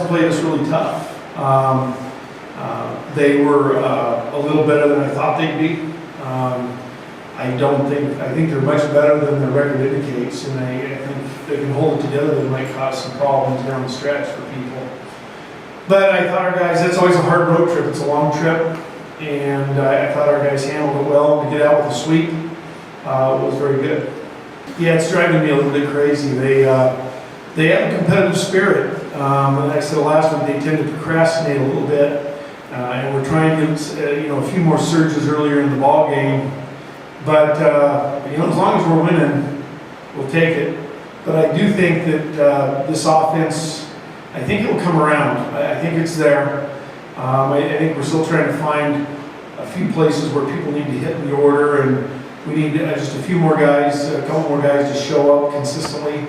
played us really tough. They were a little better than I thought they'd be. I think they're much better than their record indicates, and I think if they can hold it together, they might cause some problems down the stretch for people. But I thought our guys, it's always a hard road trip, it's a long trip, and I thought our guys handled it well. To get out with a sweep was very good. Yeah, it's driving me a little bit crazy. They have a competitive spirit. Like I said last week, they tend to procrastinate a little bit, and we're trying to get a few more surges earlier in the ball game. But as long as we're winning, we'll take it. But I do think that this offense, I think it will come around. I think it's there. I think we're still trying to find a few places where people need to hit in the order, and we need just a few more guys, a couple more guys to show up consistently,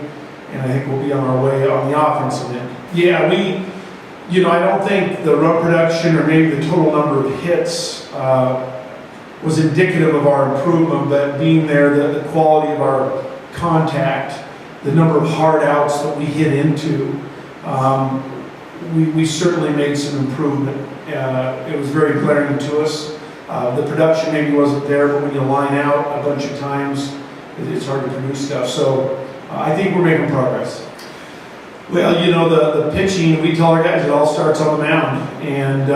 and I think we'll be on our way on the offensive end. Yeah, I don't think the run production or maybe the total number of hits was indicative of our improvement, but being there, the quality of our contact, the number of hard outs that we hit into, we certainly made some improvement. It was very glaring to us. The production maybe wasn't there, but when you line out a bunch of times, it's hard to produce stuff. So I think we're making progress. Well, the pitching, we tell our guys it all starts on the mound. And,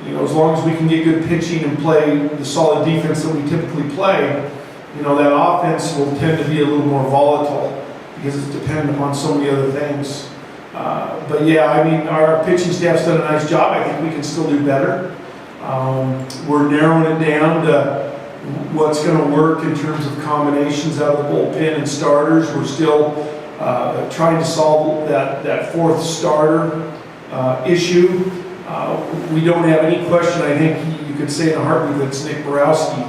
as long as we can get good pitching and play the solid defense that we typically play, that offense will tend to be a little more volatile because it's dependent upon so many other things. But yeah, our pitching staff's done a nice job. I think we can still do better. We're narrowing it down to what's going to work in terms of combinations out of the bullpen and starters. We're still trying to solve that fourth starter issue. We don't have any question, I think you could say in a heartbeat, that it's Nick Borowski.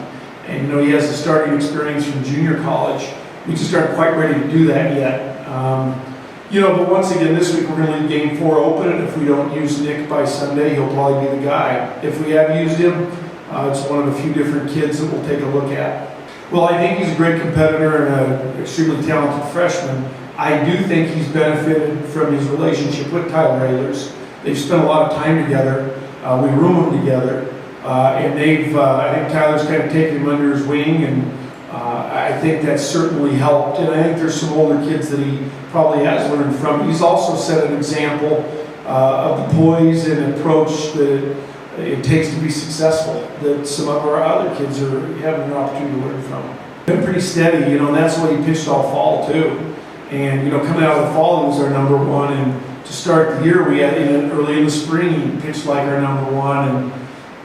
And he has the starting experience from junior college. We just aren't quite ready to do that yet. But once again, this week we're going to leave game 4 open, and if we don't use Nick by Sunday, he'll probably be the guy. If we have used him, it's one of a few different kids that we'll take a look at. Well, I think he's a great competitor and an extremely talented freshman. I do think he's benefited from his relationship with Tyler Ehlers. They've spent a lot of time together. We room them together. And I think Tyler's kind of taken him under his wing, and I think that's certainly helped. And I think there's some older kids that he probably has learned from. He's also set an example of the poise and approach that it takes to be successful, that some of our other kids are having an opportunity to learn from. Been pretty steady, and that's what he pitched all fall too. And coming out of the fall, he was our number one. And to start the year, we had early in the spring, he pitched like our number one,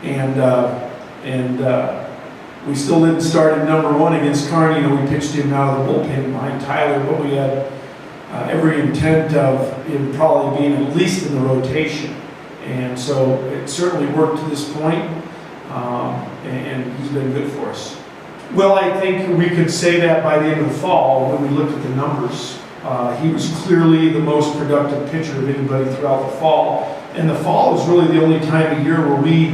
and we still didn't start at number one against Kearney. We pitched him out of the bullpen behind Tyler, but we had every intent of him probably being at least in the rotation. And so it certainly worked to this point, and he's been good for us. Well, I think we could say that by the end of the fall, when we looked at the numbers. He was clearly the most productive pitcher of anybody throughout the fall. And the fall is really the only time of year where we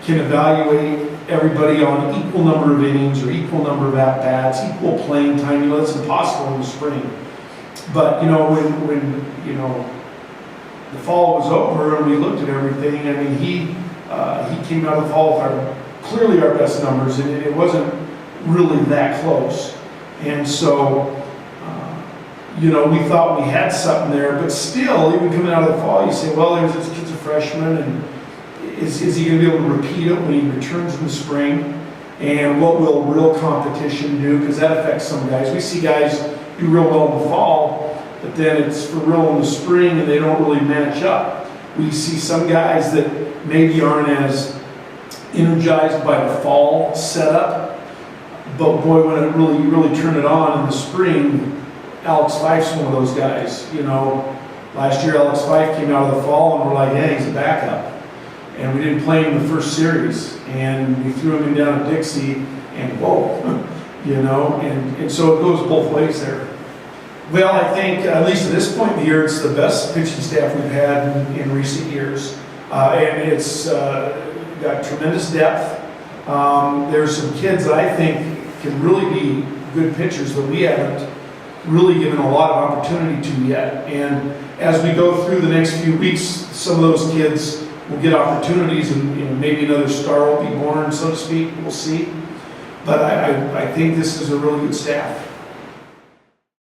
can evaluate everybody on equal number of innings or equal number of at-bats, equal playing time. That's impossible in the spring. But, when the fall was over and we looked at everything, he came out of the fall with clearly our best numbers, and it wasn't really that close. And so, we thought we had something there, but still, even coming out of the fall, you say, well, this kid's a freshman, and is he going to be able to repeat it when he returns in the spring? And what will real competition do? Because that affects some guys. We see guys do real well in the fall, but then it's for real in the spring, and they don't really match up. We see some guys that maybe aren't as energized by the fall setup, but boy, when it really turned it on in the spring, Alex Fife's one of those guys. Last year Alex Fife came out of the fall and we're like, hey, he's a backup. And we didn't play him in the first series. And we threw him down at Dixie and whoa, and so it goes both ways there. Well, I think, at least at this point in the year, it's the best pitching staff we've had in recent years. And it's got tremendous depth. There's some kids that I think can really be good pitchers that we haven't really given a lot of opportunity to yet. And as we go through the next few weeks, some of those kids will get opportunities, and maybe another star will be born, so to speak. We'll see. But I think this is a really good staff.